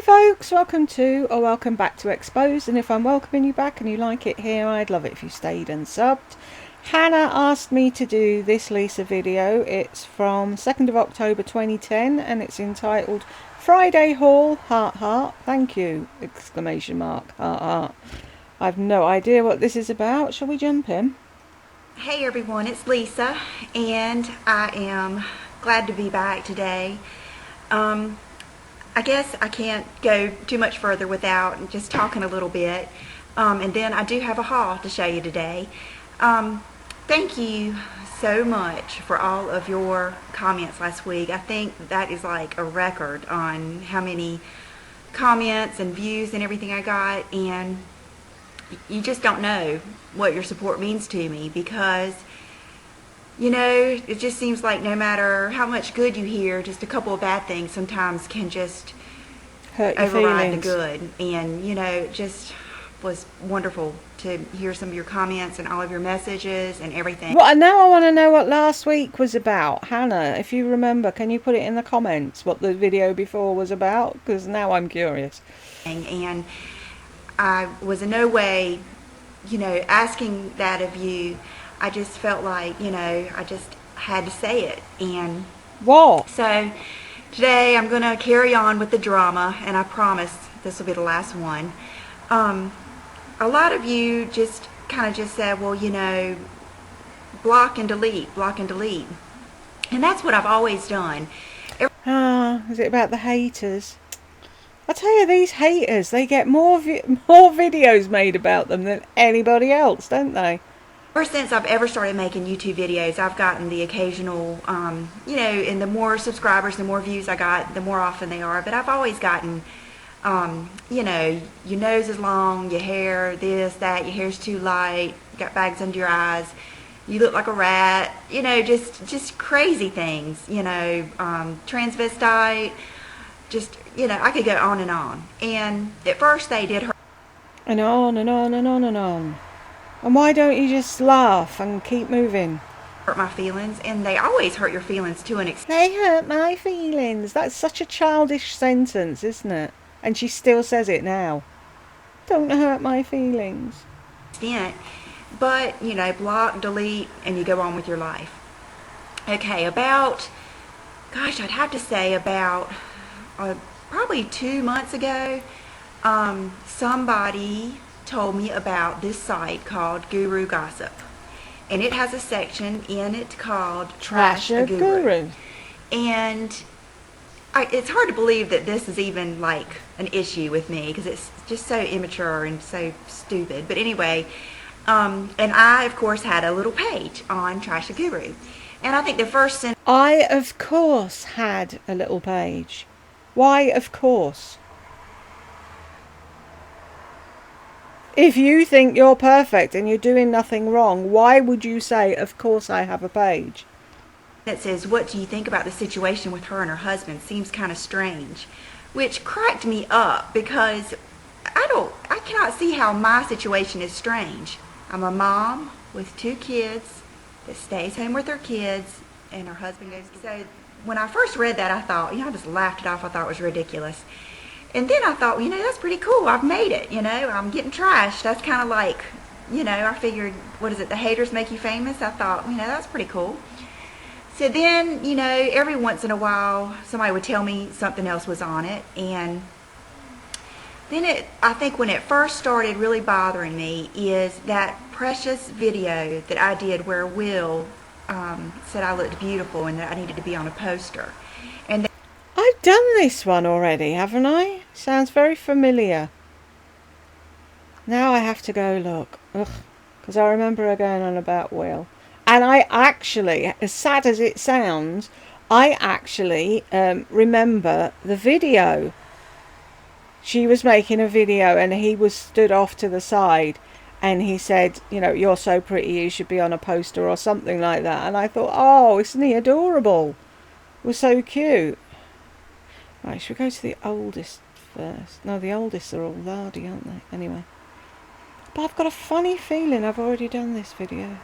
Hi folks, welcome to or welcome back to Exposed, and if I'm welcoming you back and you like it here, I'd love it if you stayed and subbed. Hannah asked me to do this Lisa video. It's from 2nd of October 2010 and it's entitled Friday Haul, heart heart, thank you, exclamation mark, heart heart. I've no idea what this is about. Shall we jump in? Hey everyone, it's Lisa and I am glad to be back today. I guess I can't go too much further without just talking a little bit, and then I do have a haul to show you today. Thank you so much for all of your comments last week. I think that is like a record on how many comments and views and everything I got, and you just don't know what your support means to me, because it just seems like no matter how much good you hear, just a couple of bad things sometimes can just Hurt your override feelings. the good. And it just was wonderful to hear some of your comments and all of your messages and everything. Well, now I want to know what last week was about. Hannah, if you remember, can you put it in the comments what the video before was about? Because now I'm curious. And I was in no way, asking that of you. I just felt like, I just had to say it. And What? so today I'm going to carry on with the drama, and I promise this will be the last one. A lot of you just kind of just said, well, block and delete, block and delete. And that's what I've always done. Is it about the haters? I tell you, these haters, they get more videos made about them than anybody else, don't they? Ever since I've ever started making YouTube videos, I've gotten the occasional, and the more subscribers, the more views I got, the more often they are. But I've always gotten, your nose is long, your hair this, that, your hair's too light, you got bags under your eyes, you look like a rat, just crazy things, transvestite, just, I could go on and on. And at first they did hurt. And on and on and on and on. And why don't you just laugh and keep moving? Hurt my feelings, and they always hurt your feelings to an extent. They hurt my feelings. That's such a childish sentence, isn't it? And she still says it now. Don't hurt my feelings. But, block, delete, and you go on with your life. Okay, I'd have to say about probably 2 months ago, somebody told me about this site called Guru Gossip. And it has a section in it called Trash a Guru. And it's hard to believe that this is even like an issue with me, because it's just so immature and so stupid. But anyway, and I, of course, had a little page on Trash a Guru. And I think the first sentence... I, of course, had a little page. Why, of course? If you think you're perfect and you're doing nothing wrong, why would you say, of course I have a page? It says, what do you think about the situation with her and her husband? Seems kind of strange. Which cracked me up, because I cannot see how my situation is strange. I'm a mom with 2 kids that stays home with her kids, and her husband goes. So when I first read that, I thought, I just laughed it off. I thought it was ridiculous. And then I thought, that's pretty cool. I've made it, I'm getting trashed. That's kind of like, I figured, what is it, the haters make you famous? I thought, that's pretty cool. So then, every once in a while, somebody would tell me something else was on it. And then I think when it first started really bothering me is that precious video that I did where Will said I looked beautiful and that I needed to be on a poster. And I've done this one already, haven't I? Sounds very familiar. Now I have to go look. Because I remember her going on about Will. And I actually, as sad as it sounds, I actually remember the video. She was making a video and he was stood off to the side and he said, you're so pretty, you should be on a poster or something like that. And I thought, oh, isn't he adorable? It was so cute. Right, should we go to the oldest first? No, the oldest are all lardy, aren't they? Anyway. But I've got a funny feeling I've already done this video.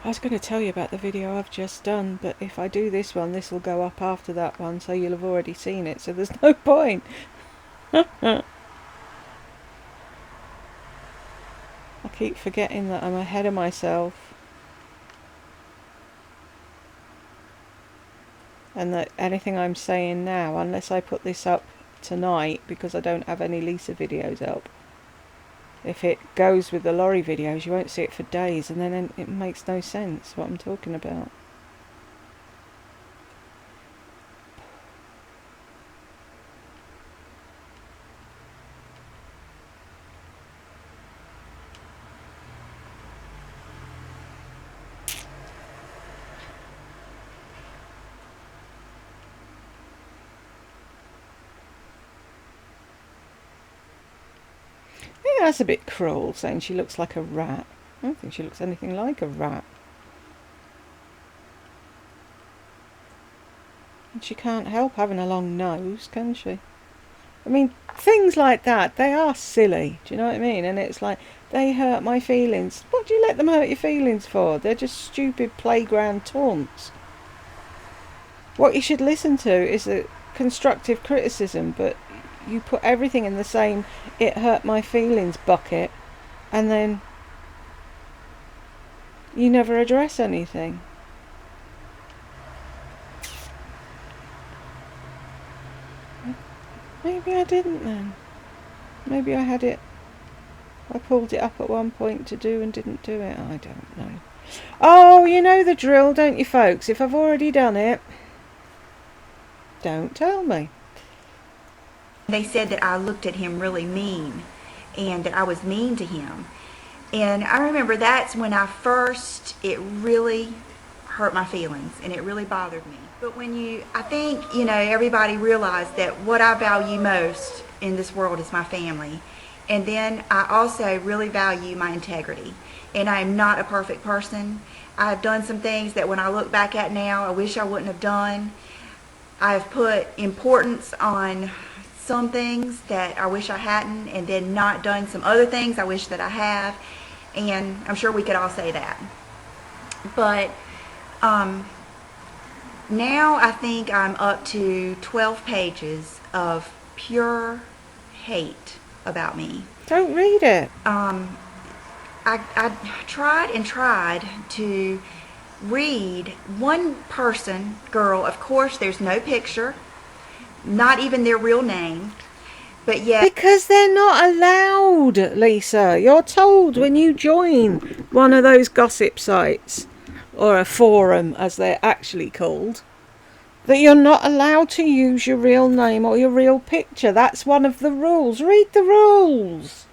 I was going to tell you about the video I've just done, but if I do this one, this will go up after that one, so you'll have already seen it, so there's no point. I keep forgetting that I'm ahead of myself. And that anything I'm saying now, unless I put this up tonight, because I don't have any Lisa videos up, if it goes with the lorry videos, you won't see it for days, and then it makes no sense what I'm talking about. I think that's a bit cruel, saying she looks like a rat. I don't think she looks anything like a rat. And she can't help having a long nose, can she? I mean, things like that, they are silly, do you know what I mean? And it's like, they hurt my feelings. What do you let them hurt your feelings for? They're just stupid playground taunts. What you should listen to is a constructive criticism, but you put everything in the same "it hurt my feelings" bucket, and then you never address anything. Maybe I didn't then. Maybe I pulled it up at one point to do and didn't do it. I don't know. Oh, you know the drill, don't you, folks? If I've already done it, don't tell me. They said that I looked at him really mean and that I was mean to him. And I remember that's when it really hurt my feelings and it really bothered me. But I think, everybody realized that what I value most in this world is my family. And then I also really value my integrity. And I am not a perfect person. I've done some things that when I look back at now, I wish I wouldn't have done. I've put importance on some things that I wish I hadn't, and then not done some other things I wish that I have. And I'm sure we could all say that. But now I think I'm up to 12 pages of pure hate about me. Don't read it. I tried and tried to read one person, girl, of course there's no picture, not even their real name, but yet... Because they're not allowed, Lisa. You're told when you join one of those gossip sites, or a forum as they're actually called, that you're not allowed to use your real name or your real picture. That's one of the rules. Read the rules.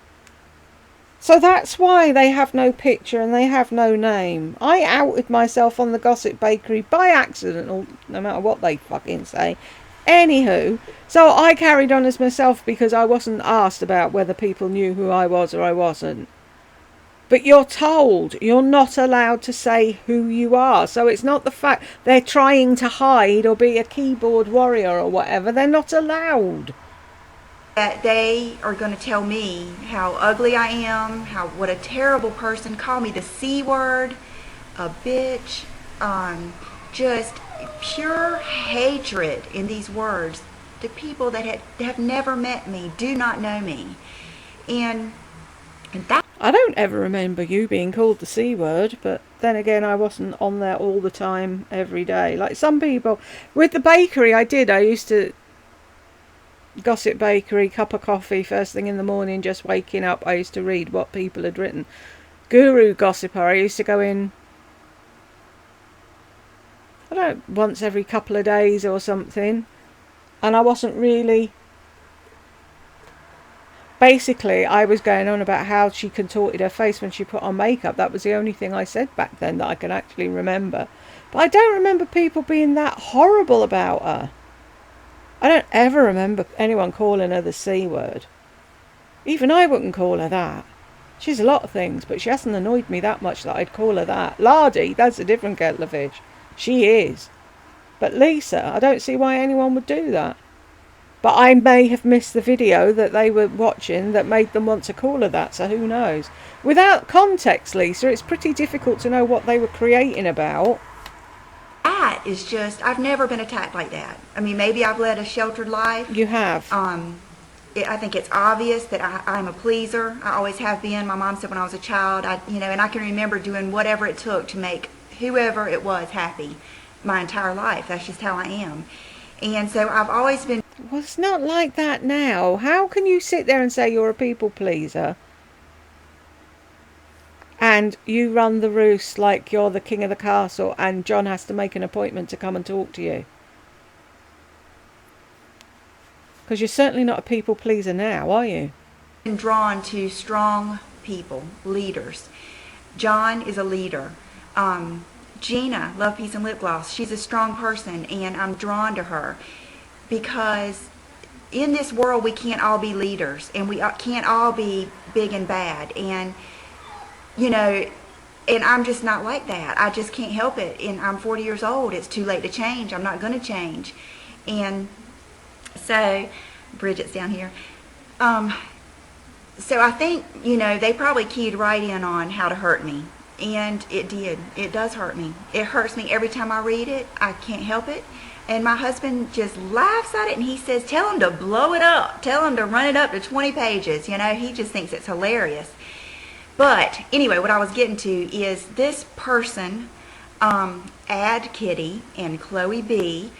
So that's why they have no picture and they have no name. I outed myself on the Gossip Bakery by accident, no matter what they fucking say. Anywho, so I carried on as myself because I wasn't asked about whether people knew who I was or I wasn't. But you're told you're not allowed to say who you are. So it's not the fact they're trying to hide or be a keyboard warrior or whatever. They're not allowed. That they are going to tell me how ugly I am, what a terrible person, call me the C word, a bitch, just pure hatred in these words to people that have never met me, do not know me. And that... I don't ever remember you being called the C word, but then again, I wasn't on there all the time, every day. Like some people. With the bakery, I used to... Gossip Bakery, cup of coffee, first thing in the morning, just waking up, I used to read what people had written. Guru Gossiper, I used to go in, I don't know, once every couple of days or something. And I wasn't really... Basically, I was going on about how she contorted her face when she put on makeup. That was the only thing I said back then that I can actually remember. But I don't remember people being that horrible about her. I don't ever remember anyone calling her the C word. Even I wouldn't call her that. She's a lot of things, but she hasn't annoyed me that much that I'd call her that. Lardy, that's a different kettle of fish. She is. But Lisa, I don't see why anyone would do that. But I may have missed the video that they were watching that made them want to call her that, so who knows? Without context, Lisa, it's pretty difficult to know what they were creating about. That is just, I've never been attacked like that. I mean, maybe I've led a sheltered life. You have. I think it's obvious that I'm a pleaser. I always have been. My mom said when I was a child, and I can remember doing whatever it took to make whoever it was happy my entire life. That's just how I am. And so I've always been. Well, it's not like that now. How can you sit there and say you're a people pleaser and you run the roost like you're the king of the castle and John has to make an appointment to come and talk to you? Because you're certainly not a people pleaser now, are you? Been drawn to strong people, leaders. John is a leader. Gina, Love, Peace, and Lip Gloss, she's a strong person, and I'm drawn to her because in this world we can't all be leaders, and we can't all be big and bad, and and I'm just not like that. I just can't help it, and I'm 40 years old. It's too late to change. I'm not going to change. And so Bridget's down here. So I think, they probably keyed right in on how to hurt me. And it did. It does hurt me. It hurts me every time I read it. I can't help it. And my husband just laughs at it and he says, tell him to blow it up. Tell him to run it up to 20 pages. He just thinks it's hilarious. But anyway, what I was getting to is this person, Ad Kitty and Chloe B,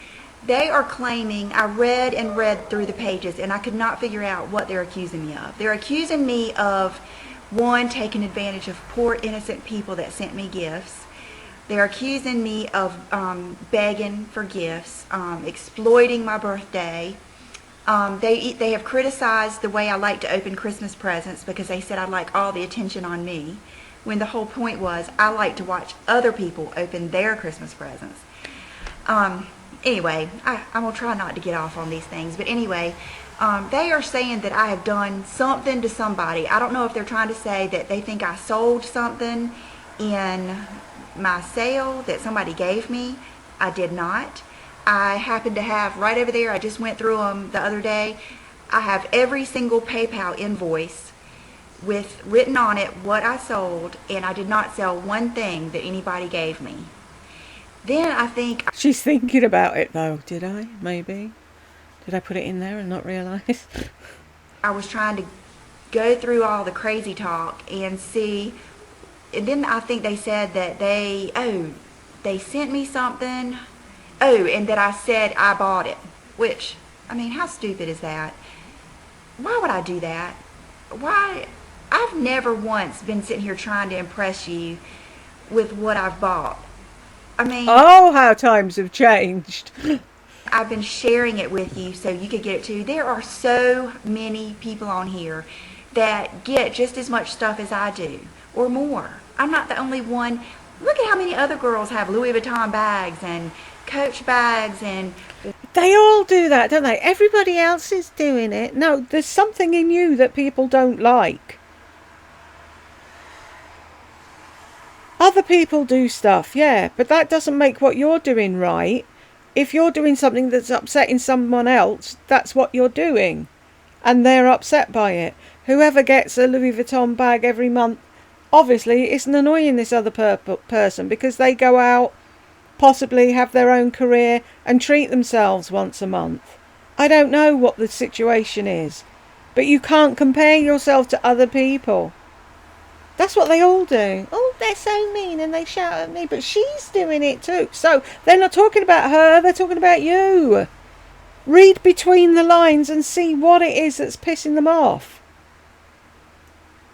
they are claiming, I read and read through the pages and I could not figure out what they're accusing me of. They're accusing me of, one, taking advantage of poor innocent people that sent me gifts. They're accusing me of begging for gifts, exploiting my birthday. They have criticized the way I like to open Christmas presents because they said I like all the attention on me, when the whole point was I like to watch other people open their Christmas presents. Anyway, I'm going to try not to get off on these things, but anyway, they are saying that I have done something to somebody. I don't know if they're trying to say that they think I sold something in my sale that somebody gave me. I did not. I happen to have right over there, I just went through them the other day, I have every single PayPal invoice with written on it what I sold, and I did not sell one thing that anybody gave me. Then I think... She's thinking about it though, did I? Maybe. Did I put it in there and not realise? I was trying to go through all the crazy talk and see, and then I think they said that they sent me something, and that I said I bought it, which, I mean, how stupid is that? Why would I do that? Why? I've never once been sitting here trying to impress you with what I've bought. I mean... Oh, how times have changed. I've been sharing it with you so you could get it too. There are so many people on here that get just as much stuff as I do, or more. I'm not the only one. Look at how many other girls have Louis Vuitton bags and Coach bags, and they all do that, don't they? Everybody else is doing it. No, there's something in you that people don't like. Other people do stuff, yeah, but that doesn't make what you're doing right. If you're doing something that's upsetting someone else, that's what you're doing. And they're upset by it. Whoever gets a Louis Vuitton bag every month, obviously isn't annoying this other person because they go out, possibly have their own career and treat themselves once a month. I don't know what the situation is, but you can't compare yourself to other people. That's what they all do. Oh, they're so mean and they shout at me, but she's doing it too. So they're not talking about her, they're talking about you. Read between the lines and see what it is that's pissing them off.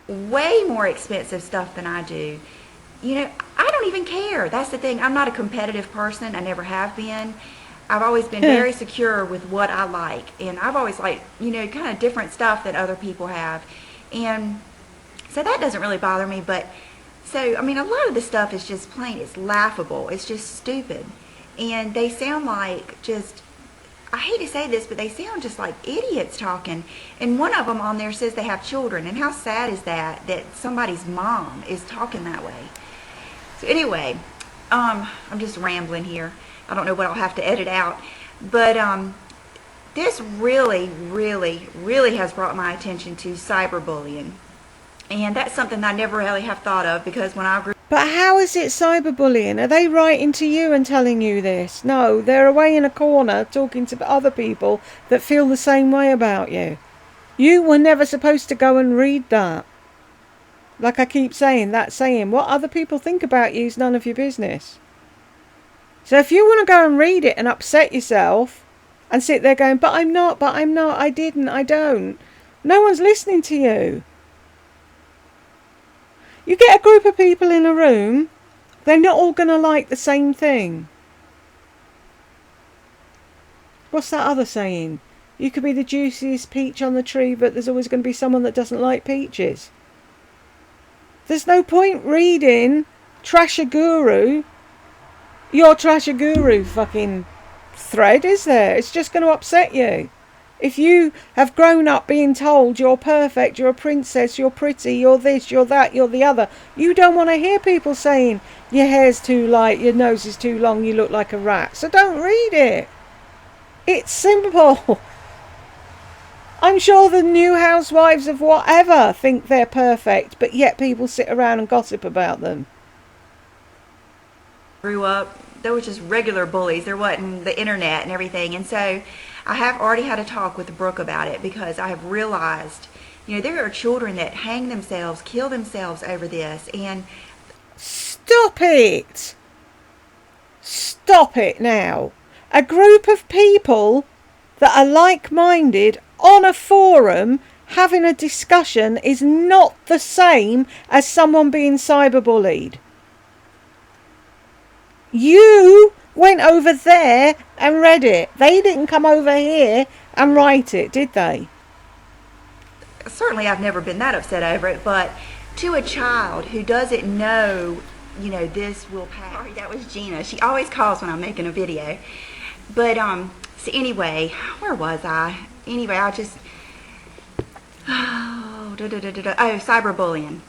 Way more expensive stuff than I do. I don't even care. That's the thing. I'm not a competitive person. I never have been. I've always been very secure with what I like. And I've always liked, kind of different stuff that other people have. And so that doesn't really bother me. But, a lot of the stuff is just plain, it's laughable. It's just stupid. And they sound like just, I hate to say this, but they sound just like idiots talking. And one of them on there says they have children. And how sad is that somebody's mom is talking that way? So anyway, I'm just rambling here. I don't know what I'll have to edit out. But this really, really, really has brought my attention to cyberbullying. And that's something I never really have thought of, because when I grew But how is it cyberbullying? Are they writing to you and telling you this? No, they're away in a corner talking to other people that feel the same way about you. You were never supposed to go and read that. Like I keep saying, that saying, what other people think about you is none of your business. So if you want to go and read it and upset yourself and sit there going, but I'm not, I didn't, I don't. No one's listening to you. You get a group of people in a room, they're not all going to like the same thing. What's that other saying? You could be the juiciest peach on the tree, but there's always going to be someone that doesn't like peaches. There's no point reading Trash a Guru, your Trash a Guru fucking thread, is there? It's just going to upset you. If you have grown up being told you're perfect, you're a princess, you're pretty, you're this, you're that, you're the other, you don't want to hear people saying your hair's too light, your nose is too long, you look like a rat. So don't read it. It's simple. I'm sure the new housewives of whatever think they're perfect, but yet people sit around and gossip about them. grew up, there was just regular bullies. There wasn't the internet and everything. And so I have already had a talk with Brooke about it, because I have realized, there are children that hang themselves, kill themselves over this. And Stop it! Stop it now. A group of people that are like-minded on a forum having a discussion is not the same as someone being cyberbullied. You went over there and read it. They didn't come over here and write it, did they? certainly I've never been that upset over it, but to a child who doesn't know, this will pass. Sorry, that was Gina. She always calls when I'm making a video. But, so anyway, where was I? Anyway, I just, cyberbullying.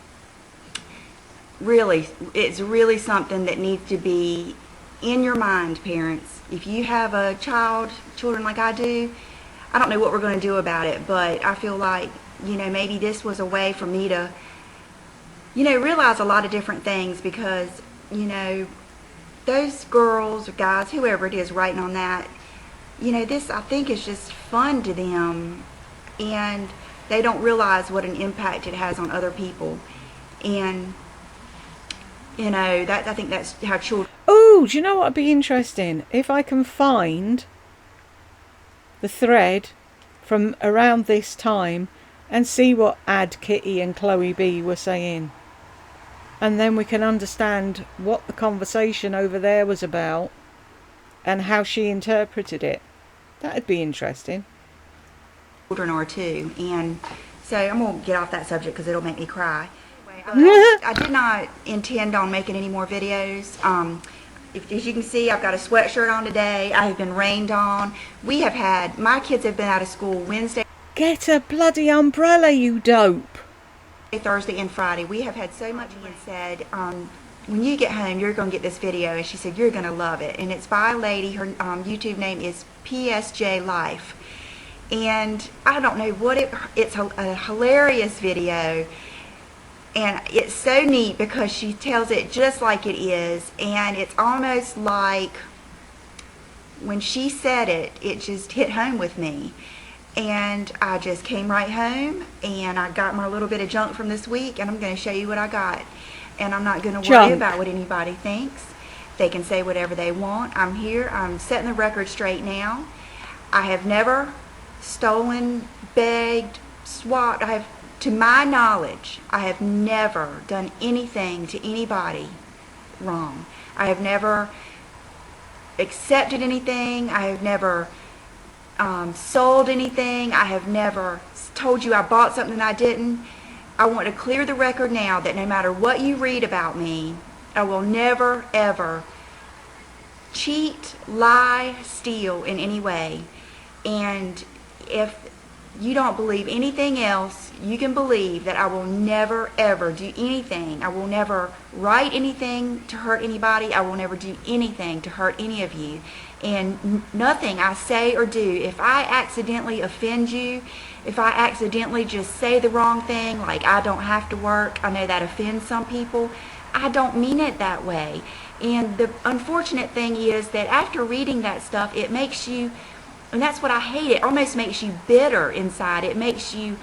Really, it's really something that needs to be in your mind, parents. If you have a children like I do, I don't know what we're going to do about it, but I feel like, maybe this was a way for me to, realize a lot of different things, because, those girls or guys, whoever it is writing on that, this I think is just fun to them, and they don't realize what an impact it has on other people. And I think that's how children. Oh, do you know what would be interesting? If I can find the thread from around this time and see what Ad Kitty and Chloe B were saying. And then we can understand what the conversation over there was about and how she interpreted it. That'd be interesting. Children are too. And so I'm going to get off that subject because it'll make me cry. I did not intend on making any more videos. As you can see, I've got a sweatshirt on today. I have been rained on. My kids have been out of school Wednesday. Get a bloody umbrella, you dope. Thursday and Friday. We have had so much. And said, when you get home, you're going to get this video. And she said, you're going to love it. And it's by a lady. Her YouTube name is PSJ Life. And I don't know what it's a hilarious video. And it's so neat because she tells it just like it is. And it's almost like when she said it, it just hit home with me. And I just came right home and I got my little bit of junk from this week, and I'm going to show you what I got. And I'm not going to worry about what anybody thinks. They can say whatever they want. I'm here. I'm setting the record straight now. I have never stolen, begged, swapped. To my knowledge, I have never done anything to anybody wrong. I have never accepted anything. I have never sold anything. I have never told you I bought something I didn't. I want to clear the record now that no matter what you read about me, I will never, ever cheat, lie, steal in any way. And if you don't believe anything else, you can believe that I will never ever do anything. I will never write anything to hurt anybody. I will never do anything to hurt any of you. And nothing I say or do, if I accidentally offend you, if I accidentally just say the wrong thing, like I don't have to work, I know that offends some people, I don't mean it that way. And the unfortunate thing is that after reading that stuff, it makes you, and that's what I hate, it almost makes you bitter inside. It makes you,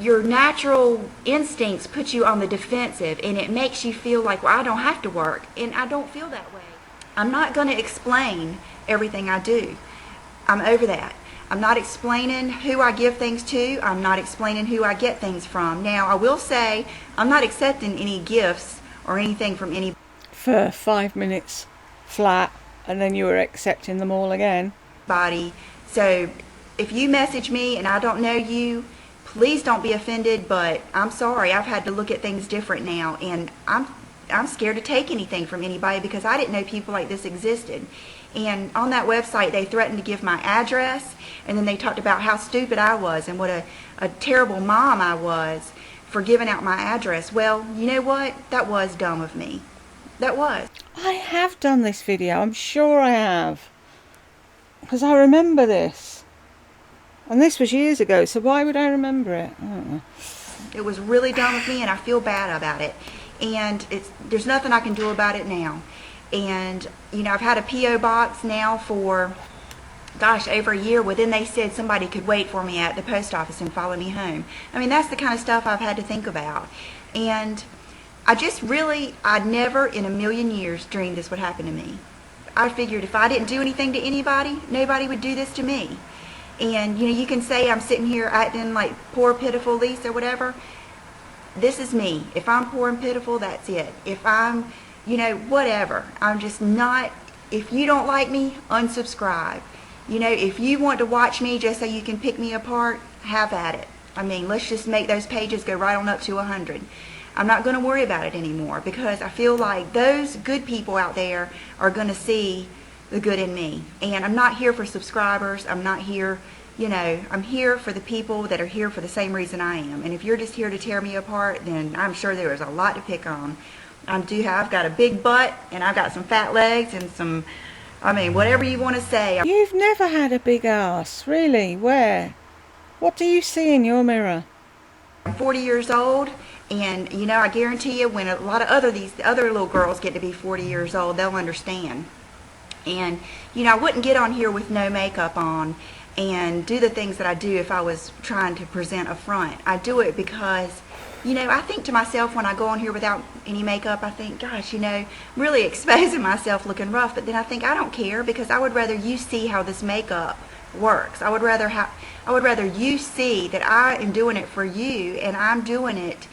your natural instincts put you on the defensive, and it makes you feel like, well, I don't have to work, and I don't feel that way. I'm not going to explain everything I do. I'm over that. I'm not explaining who I give things to. I'm not explaining who I get things from. Now, I will say I'm not accepting any gifts or anything from anybody. For 5 minutes flat, and then you were accepting them all again. So if you message me and I don't know you, please don't be offended, but I'm sorry. I've had to look at things different now, and I'm scared to take anything from anybody because I didn't know people like this existed. And on that website, they threatened to give my address, and then they talked about how stupid I was and what a terrible mom I was for giving out my address. Well, you know what? That was dumb of me. That was. I have done this video, I'm sure I have. Because I remember this. And this was years ago, so why would I remember it? I don't know. It was really dumb of me, and I feel bad about it. And there's nothing I can do about it now. And, you know, I've had a P.O. box now for, gosh, over a year. Well, then they said somebody could wait for me at the post office and follow me home. I mean, that's the kind of stuff I've had to think about. And I'd never in a million years dreamed this would happen to me. I figured if I didn't do anything to anybody, nobody would do this to me. And, you know, you can say I'm sitting here acting like poor, pitiful Lisa or whatever. This is me. If I'm poor and pitiful, that's it. If I'm, you know, whatever. I'm just not, if you don't like me, unsubscribe. You know, if you want to watch me just so you can pick me apart, have at it. I mean, let's just make those pages go right on up to 100. I'm not going to worry about it anymore because I feel like those good people out there are going to see the good in me. And I'm not here for subscribers. I'm not here, you know, I'm here for the people that are here for the same reason I am. And if you're just here to tear me apart, then I'm sure there is a lot to pick on. I've got a big butt, and I've got some fat legs and some, I mean, whatever you want to say. You've never had a big ass, really? Where? What do you see in your mirror? I'm 40 years old, and, you know, I guarantee you when a lot of these other little girls get to be 40 years old, they'll understand. And, you know, I wouldn't get on here with no makeup on and do the things that I do if I was trying to present a front. I do it because, you know, I think to myself when I go on here without any makeup, I think, gosh, you know, I'm really exposing myself looking rough. But then I think I don't care because I would rather you see how this makeup works. I would rather you see that I am doing it for you and I'm doing it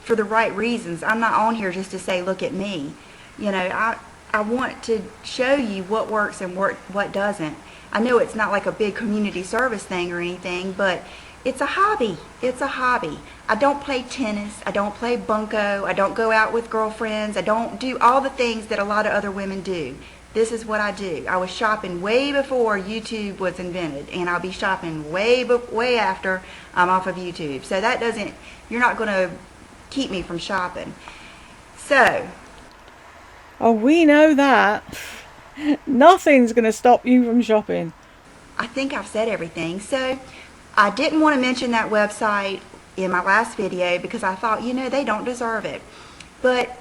for the right reasons. I'm not on here just to say, look at me. You know, I want to show you what works and what doesn't. I know it's not like a big community service thing or anything, but it's a hobby. It's a hobby. I don't play tennis. I don't play bunco. I don't go out with girlfriends. I don't do all the things that a lot of other women do. This is what I do. I was shopping way before YouTube was invented, and I'll be shopping way after I'm off of YouTube. So that doesn't, you're not going to keep me from shopping. So. Oh, we know that. Nothing's going to stop you from shopping. I think I've said everything. So I didn't want to mention that website in my last video because I thought, you know, they don't deserve it. But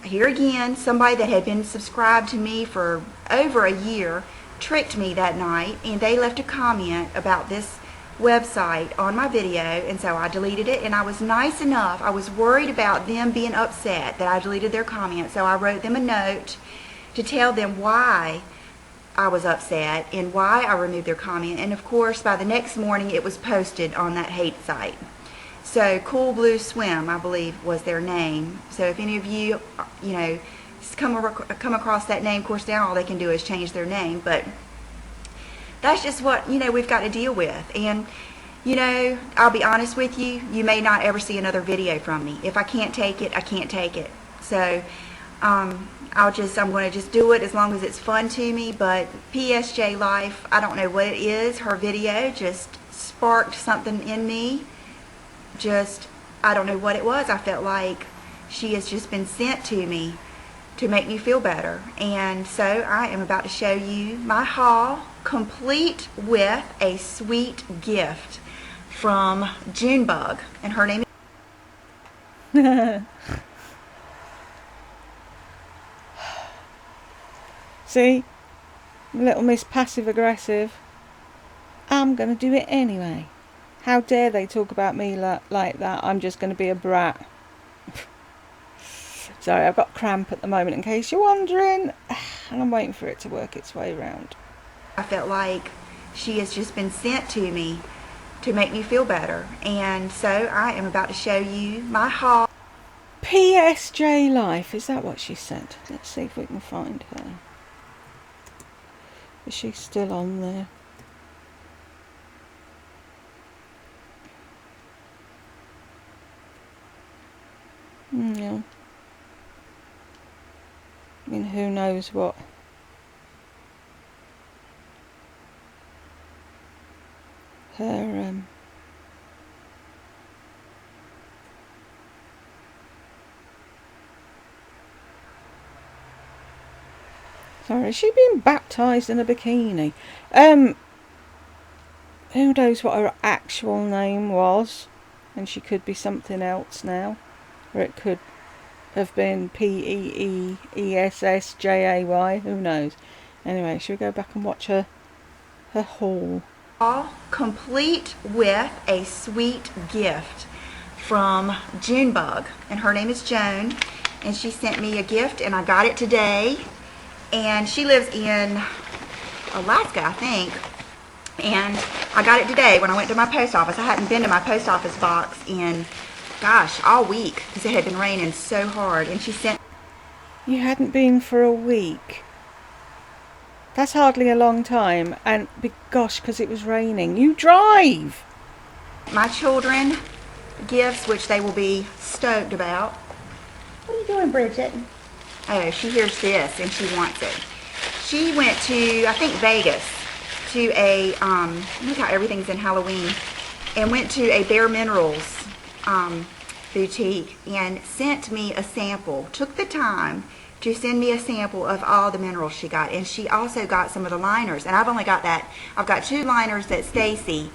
here again, somebody that had been subscribed to me for over a year tricked me that night, and they left a comment about this website on my video, and so I deleted it. And I was nice enough, I was worried about them being upset that I deleted their comment, so I wrote them a note to tell them why I was upset and why I removed their comment. And of course, by the next morning it was posted on that hate site. So Cool Blue Swim, I believe, was their name. So if any of you, you know, come across that name, of course now all they can do is change their name, but that's just what, you know, we've got to deal with. And, you know, I'll be honest with you, you may not ever see another video from me. If I can't take it, I can't take it. So I'm going to just do it as long as it's fun to me. But PSJ Life, I don't know what it is, her video just sparked something in me. Just, I don't know what it was. I felt like she has just been sent to me to make me feel better. And so I am about to show you my haul, complete with a sweet gift from Junebug, and her name is See? Little Miss Passive Aggressive. I'm going to do it anyway. How dare they talk about me like that? I'm just going to be a brat. Sorry, I've got cramp at the moment in case you're wondering. And I'm waiting for it to work its way around. I felt like she has just been sent to me to make me feel better. And so I am about to show you my haul. PSJ Life, is that what she said? Let's see if we can find her. Is she still on there? Yeah. I mean, who knows what her sorry, is she being baptised in a bikini? Who knows what her actual name was? And she could be something else now. Or it could have been Peessjay. Who knows? Anyway, should we go back and watch her haul? All complete with a sweet gift from Junebug, and her name is Joan, and she sent me a gift, and I got it today. And she lives in Alaska, I think, and I got it today when I went to my post office. I hadn't been to my post office box in, gosh, all week because it had been raining so hard. And she sent... You hadn't been for a week? That's hardly a long time. And gosh, because it was raining. You drive! My children gifts, which they will be stoked about. What are you doing, Bridget? Oh, she hears this and she wants it. She went to, I think, Vegas to a, look how everything's in Halloween, and went to a Bare Minerals boutique and sent me a sample. Took the time to send me a sample of all the minerals she got. And she also got some of the liners. And I've only got that. I've got 2 liners that Stacy,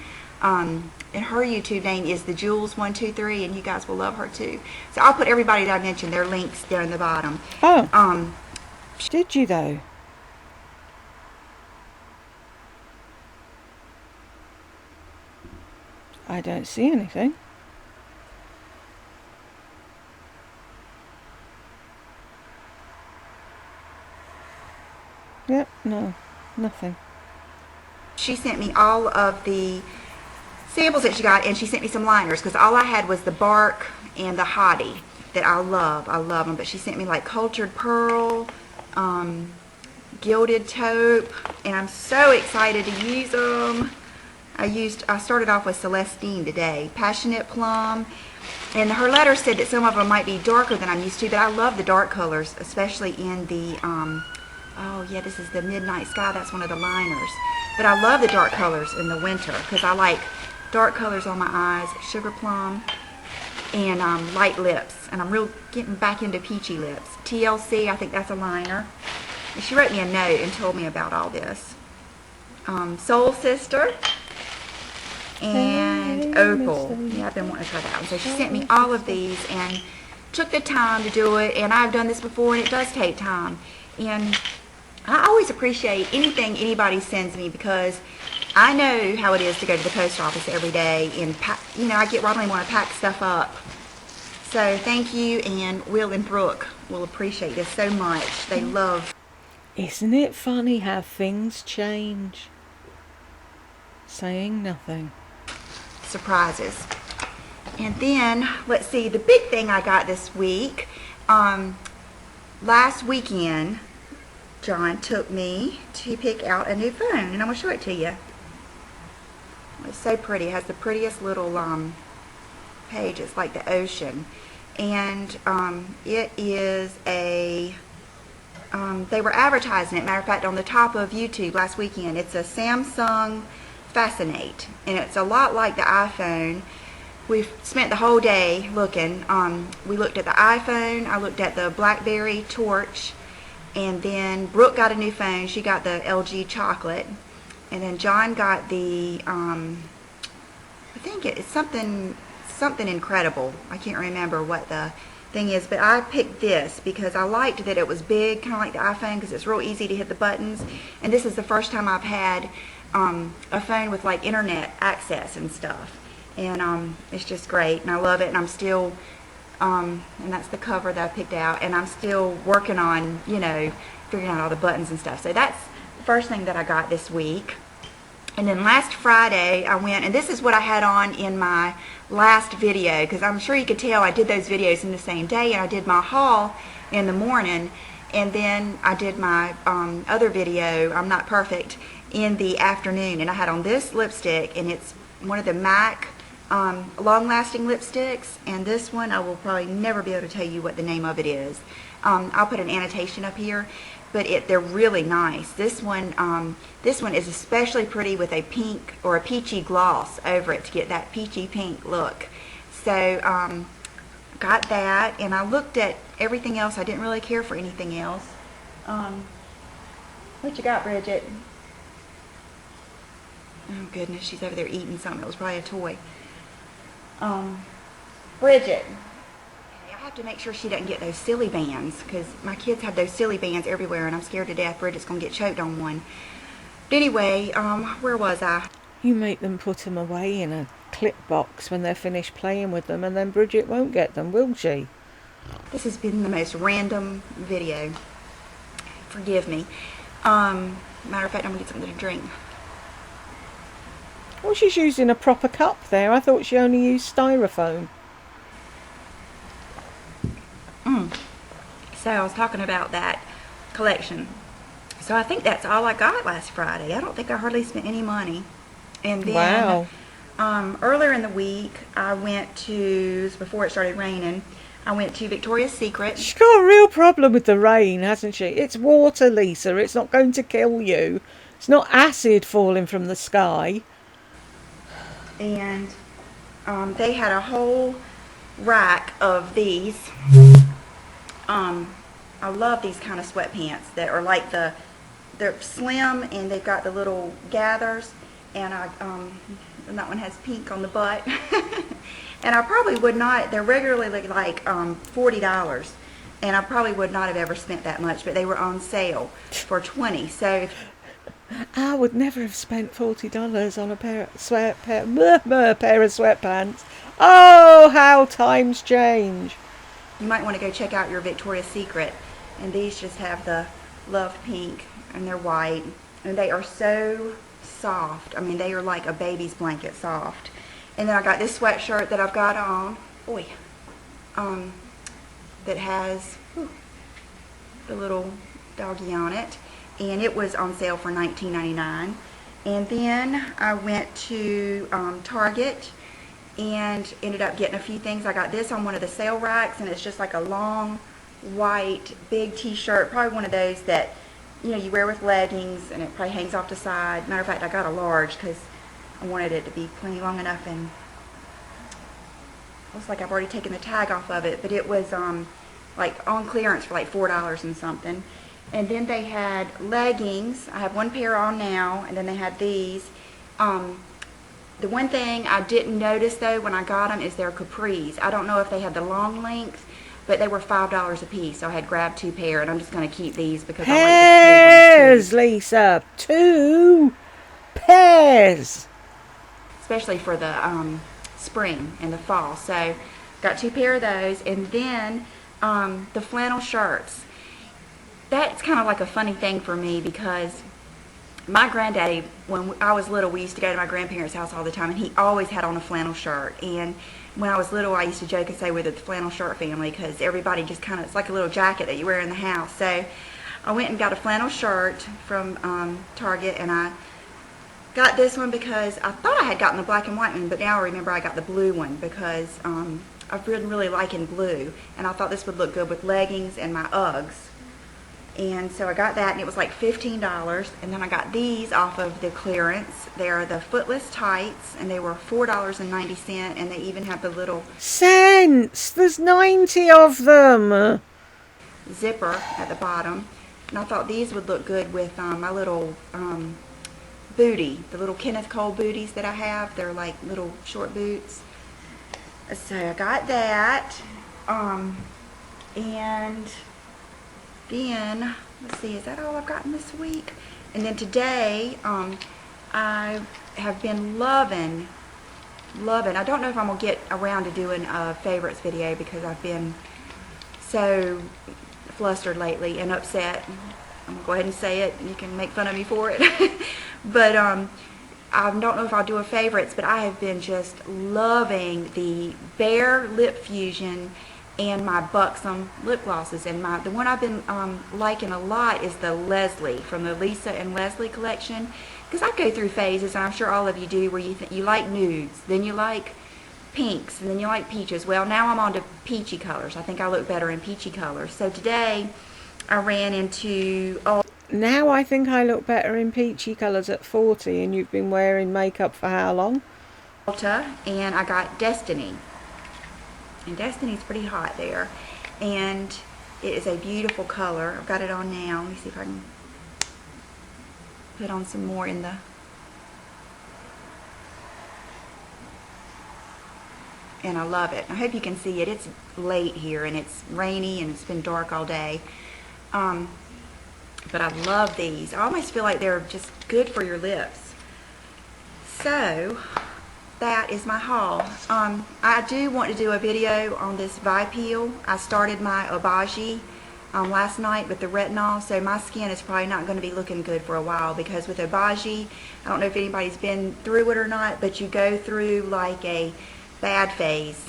and her YouTube name is the Jules123, and you guys will love her too. So I'll put everybody that I mentioned, their links there in the bottom. Oh. Did you though? I don't see anything. Yep, no, nothing. She sent me all of the samples that she got, and she sent me some liners because all I had was the bark and the hottie that I love. I love them, but she sent me like cultured pearl, gilded taupe, and I'm so excited to use them. I started off with Celestine today, passionate plum, and her letter said that some of them might be darker than I'm used to, but I love the dark colors, especially in the, oh yeah, this is the Midnight Sky, that's one of the liners. But I love the dark colors in the winter because I like dark colors on my eyes, sugar plum, and light lips. And I'm getting back into peachy lips. TLC, I think that's a liner. And she wrote me a note and told me about all this. Soul Sister and Opal. Yeah, I've been wanting to try that one. So she sent me all of these and took the time to do it. And I've done this before, and it does take time. And I always appreciate anything anybody sends me because I know how it is to go to the post office every day and you know, I get Rodney want to pack stuff up. So thank you, and Will and Brooke will appreciate this so much. They love. Isn't it funny how things change? Saying nothing. Surprises. And then let's see, the big thing I got this week, last weekend John took me to pick out a new phone, and I'm going to show it to you. It's so pretty. It has the prettiest little page. It's like the ocean. And it is a, they were advertising it, matter of fact, on the top of YouTube last weekend. It's a Samsung Fascinate, and it's a lot like the iPhone. We've spent the whole day looking. We looked at the iPhone, I looked at the BlackBerry Torch, and then Brooke got a new phone. She got the LG Chocolate, and then John got the, I think it's something incredible. I can't remember what the thing is, but I picked this because I liked that it was big, kind of like the iPhone, because it's real easy to hit the buttons. And this is the first time I've had a phone with like internet access and stuff, and it's just great, and I love it. And I'm still and that's the cover that I picked out, and I'm still working on, you know, figuring out all the buttons and stuff. So that's the first thing that I got this week. And then last Friday I went, and this is what I had on in my last video, because I'm sure you could tell I did those videos in the same day, and I did my haul in the morning, and then I did my other video, I'm Not Perfect, in the afternoon. And I had on this lipstick, and it's one of the MAC long-lasting lipsticks, and this one I will probably never be able to tell you what the name of it is. I'll put an annotation up here, but they're really nice. This one is especially pretty with a pink or a peachy gloss over it to get that peachy pink look. So got that, and I looked at everything else. I didn't really care for anything else. What you got, Bridget? Oh goodness, she's over there eating something. It was probably a toy. Bridget. I have to make sure she doesn't get those silly bands, because my kids have those silly bands everywhere, and I'm scared to death Bridget's going to get choked on one. But anyway, where was I? You make them put them away in a clip box when they're finished playing with them, and then Bridget won't get them, will she? This has been the most random video. Forgive me. Matter of fact, I'm going to get something to drink. Well, she's using a proper cup there. I thought she only used styrofoam. So I was talking about that collection. So I think that's all I got last Friday. I don't think I hardly spent any money. And then earlier in the week, I went to, before it started raining, I went to Victoria's Secret. She's got a real problem with the rain, hasn't she? It's water, Lisa. It's not going to kill you. It's not acid falling from the sky. And they had a whole rack of these. I love these kind of sweatpants that are like they're slim, and they've got the little gathers, and and that one has pink on the butt. And I probably would not, they're regularly like $40, and I probably would not have ever spent that much, but they were on sale for $20. So I would never have spent $40 on a pair of sweatpants. Oh, how times change. You might want to go check out your Victoria's Secret. And these just have the Love Pink, and they're white, and they are so soft. I mean, they are like a baby's blanket soft. And then I got this sweatshirt that I've got on, that has the little doggy on it, and it was on sale for $19.99. And then I went to Target and ended up getting a few things. I got this on one of the sale racks, and it's just like a long white big t-shirt, probably one of those that, you know, you wear with leggings, and it probably hangs off the side. Matter of fact, I got a large because I wanted it to be plenty long enough, and looks like I've already taken the tag off of it, but it was like on clearance for like $4 and something. And then they had leggings. I have one pair on now, and then they had these. The one thing I didn't notice though when I got them is their capris. I don't know if they had the long length, but they were $5 a piece, so I had grabbed 2 pair, and I'm just going to keep these because I like the pairs, Lisa. 2 pairs. Especially for the spring and the fall. So got 2 pair of those, and then the flannel shirts. That's kind of like a funny thing for me because my granddaddy, when I was little, we used to go to my grandparents' house all the time, and he always had on a flannel shirt. And when I was little, I used to joke and say we're the flannel shirt family because everybody just kind of, it's like a little jacket that you wear in the house. So I went and got a flannel shirt from Target, and I got this one because I thought I had gotten the black and white one, but now I remember I got the blue one because I've been really liking blue, and I thought this would look good with leggings and my Uggs. And so I got that, and it was like $15. And then I got these off of the clearance. They're the footless tights, and they were $4.90, and they even have the little Cents! There's 90 of them! zipper at the bottom. And I thought these would look good with my little booty, the little Kenneth Cole booties that I have. They're like little short boots. So I got that. And then, let's see, is that all I've gotten this week? And then today, I have been loving, I don't know if I'm going to get around to doing a favorites video because I've been so flustered lately and upset. I'm going to go ahead and say it. You can make fun of me for it. But I don't know if I'll do a favorites, but I have been just loving the Bare Lip Fusion and my Buxom lip glosses. And the one I've been liking a lot is the Leslie from the Lisa and Leslie collection. Because I go through phases, and I'm sure all of you do, where you like nudes, then you like pinks, and then you like peaches. Well, now I'm on to peachy colors. I think I look better in peachy colors. So today I ran into Now I think I look better in peachy colours at 40, and you've been wearing makeup for how long? Ulta, and I got Destiny. And Destiny's pretty hot there. And it is a beautiful color. I've got it on now. Let me see if I can put on some more in the... And I love it. I hope you can see it. It's late here, and it's rainy, and it's been dark all day. But I love these. I almost feel like they're just good for your lips. So that is my haul. I do want to do a video on this Vipeel. I started my Obagi last night with the retinol, so my skin is probably not going to be looking good for a while, because with Obagi, I don't know if anybody's been through it or not, but you go through like a bad phase,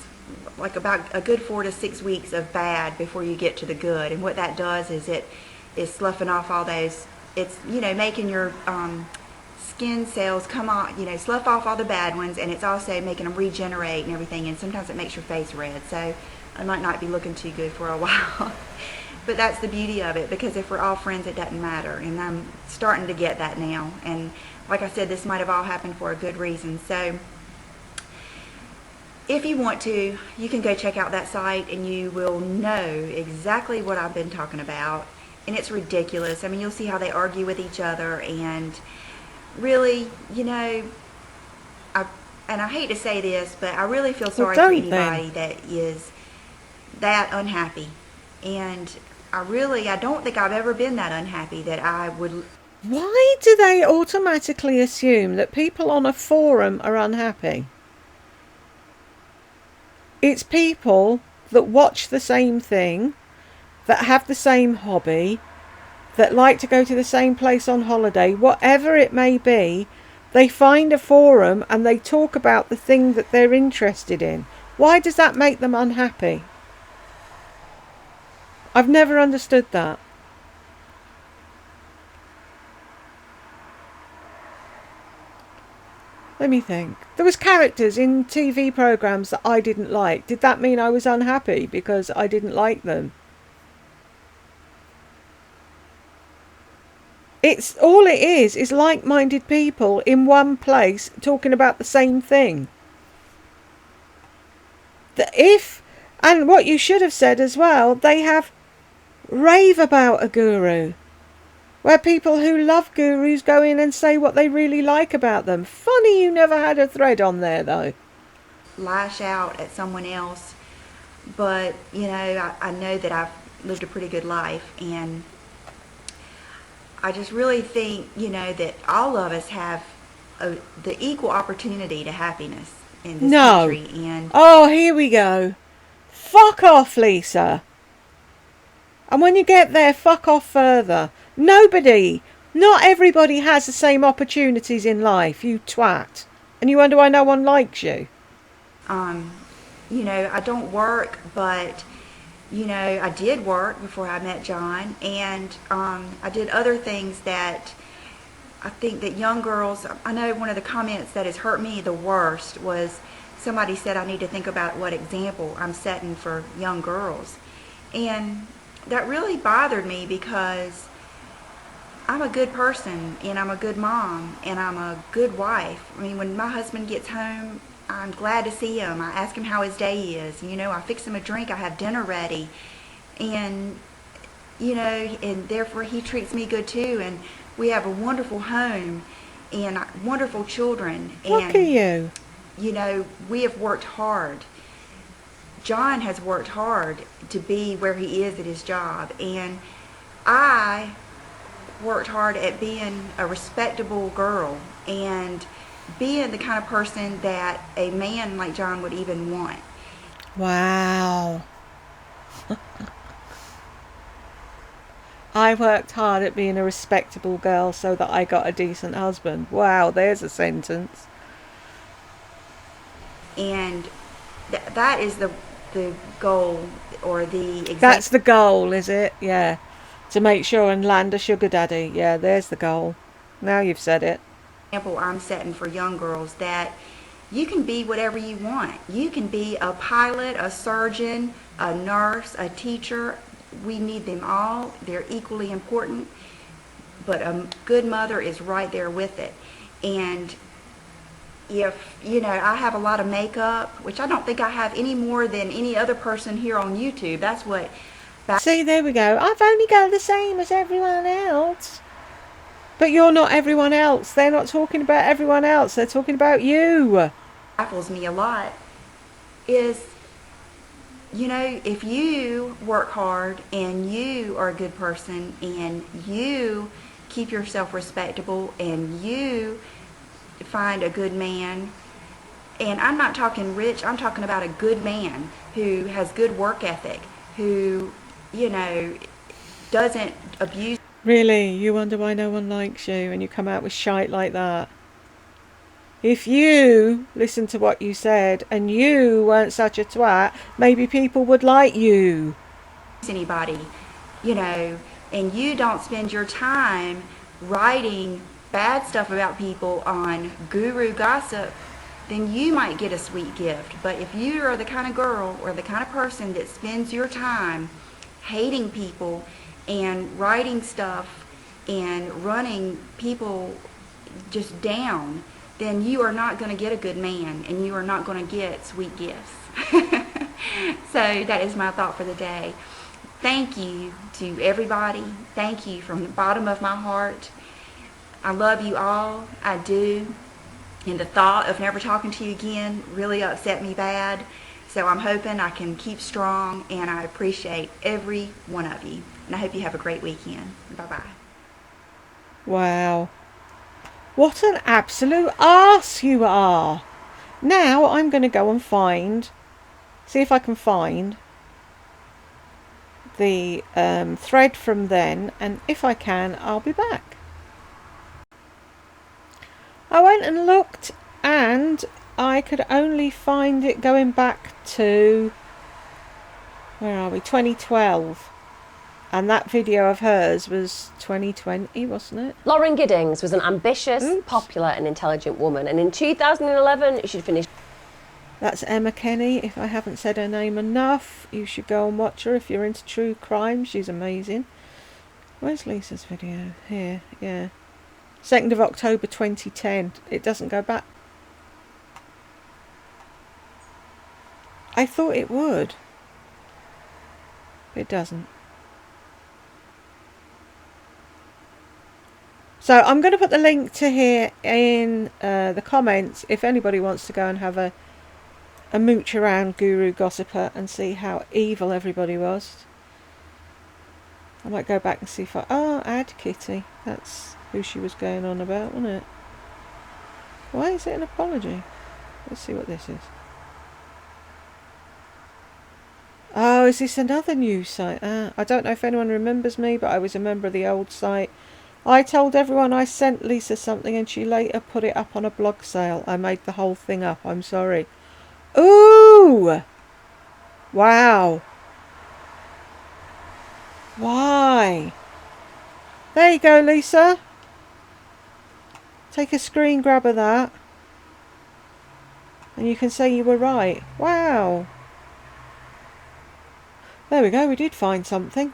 like about a good 4 to 6 weeks of bad before you get to the good. And what that does is it is sloughing off all those, it's, you know, making your skin cells come on, you know, slough off all the bad ones, and it's also making them regenerate and everything, and sometimes it makes your face red, so I might not be looking too good for a while. But that's the beauty of it, because if we're all friends, it doesn't matter, and I'm starting to get that now. And like I said, this might have all happened for a good reason. So if you want to, you can go check out that site, and you will know exactly what I've been talking about. And it's ridiculous. I mean, you'll see how they argue with each other, and really, you know, and I hate to say this, but I really feel sorry for anybody that is that unhappy. And I don't think I've ever been that unhappy that I would... Why do they automatically assume that people on a forum are unhappy? It's people that watch the same thing, that have the same hobby, that like to go to the same place on holiday, whatever it may be. They find a forum and they talk about the thing that they're interested in. Why does that make them unhappy? I've never understood that. Let me think. There was characters in TV programs that I didn't like. Did that mean I was unhappy because I didn't like them? It's all it is like-minded people in one place talking about the same thing. And what you should have said as well, they have rave about a guru, where people who love gurus go in and say what they really like about them. Funny you never had a thread on there, though. Lash out at someone else, but, you know, I know that I've lived a pretty good life, and I just really think, you know, that all of us have the equal opportunity to happiness in this country. And oh, here we go. Fuck off, Lisa. And when you get there, fuck off further. Not everybody has the same opportunities in life, you twat. And you wonder why no one likes you. You know, I don't work, but, you know, I did work before I met John, and I did other things that I think that young girls... I know one of the comments that has hurt me the worst was somebody said I need to think about what example I'm setting for young girls. And that really bothered me because I'm a good person and I'm a good mom and I'm a good wife. I mean, when my husband gets home, I'm glad to see him. I ask him how his day is. You know, I fix him a drink. I have dinner ready. And, you know, and therefore he treats me good too. And we have a wonderful home and wonderful children. Look at And, you. you know, we have worked hard. John has worked hard to be where he is at his job. And I worked hard at being a respectable girl and being the kind of person that a man like John would even want. Wow. I worked hard at being a respectable girl so that I got a decent husband. Wow, there's a sentence. And that is the goal or the example. That's the goal, is it? Yeah. To make sure and land a sugar daddy. Yeah, there's the goal. Now you've said it. I'm setting for young girls that you can be whatever you want. You can be a pilot, a surgeon, a nurse, a teacher. We need them all. They're equally important. But a good mother is right there with it. And if, you know, I have a lot of makeup, which I don't think I have any more than any other person here on YouTube. That's what... See, there we go. I've only got the same as everyone else. But you're not everyone else. They're not talking about everyone else. They're talking about you. Baffles me a lot is, you know, if you work hard and you are a good person and you keep yourself respectable and you find a good man, and I'm not talking rich, I'm talking about a good man who has good work ethic, who, you know, doesn't abuse. Really? You wonder why no one likes you and you come out with shite like that? If you listened to what you said and you weren't such a twat, maybe people would like you. Anybody, you know, and you don't spend your time writing bad stuff about people on Guru Gossip, then you might get a sweet gift. But if you are the kind of girl or the kind of person that spends your time hating people and writing stuff and running people just down, then you are not going to get a good man and you are not going to get sweet gifts. So that is my thought for the day. Thank you to everybody. Thank you from the bottom of my heart. I love you all. I do. And the thought of never talking to you again really upset me bad. So I'm hoping I can keep strong, and I appreciate every one of you. And I hope you have a great weekend. Bye-bye. Wow. What an absolute arse you are. Now I'm going to go and see if I can find the thread from then, and if I can, I'll be back. I went and looked and I could only find it going back to, where are we, 2012. And that video of hers was 2020, wasn't it? Lauren Giddings was an ambitious, popular and intelligent woman, and in 2011 she'd finished... That's Emma Kenny. If I haven't said her name enough, you should go and watch her if you're into true crime. She's amazing. Where's Lisa's video? Here, yeah. 2nd of October 2010. It doesn't go back. I thought it would. It doesn't. So I'm going to put the link to here in the comments if anybody wants to go and have a mooch around Guru Gossiper and see how evil everybody was. I might go back and see if add Kitty. That's who she was going on about, wasn't it? Why is it an apology? Let's see what this is. Oh, is this another news site? I don't know if anyone remembers me, but I was a member of the old site. I told everyone I sent Lisa something and she later put it up on a blog sale. I made the whole thing up. I'm sorry. Ooh! Wow. Why? There you go, Lisa. Take a screen grab of that. And you can say you were right. Wow. There we go. We did find something.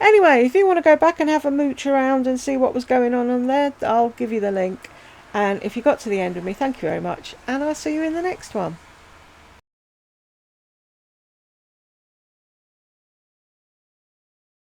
Anyway, if you want to go back and have a mooch around and see what was going on there, I'll give you the link. And if you got to the end with me, thank you very much, and I'll see you in the next one.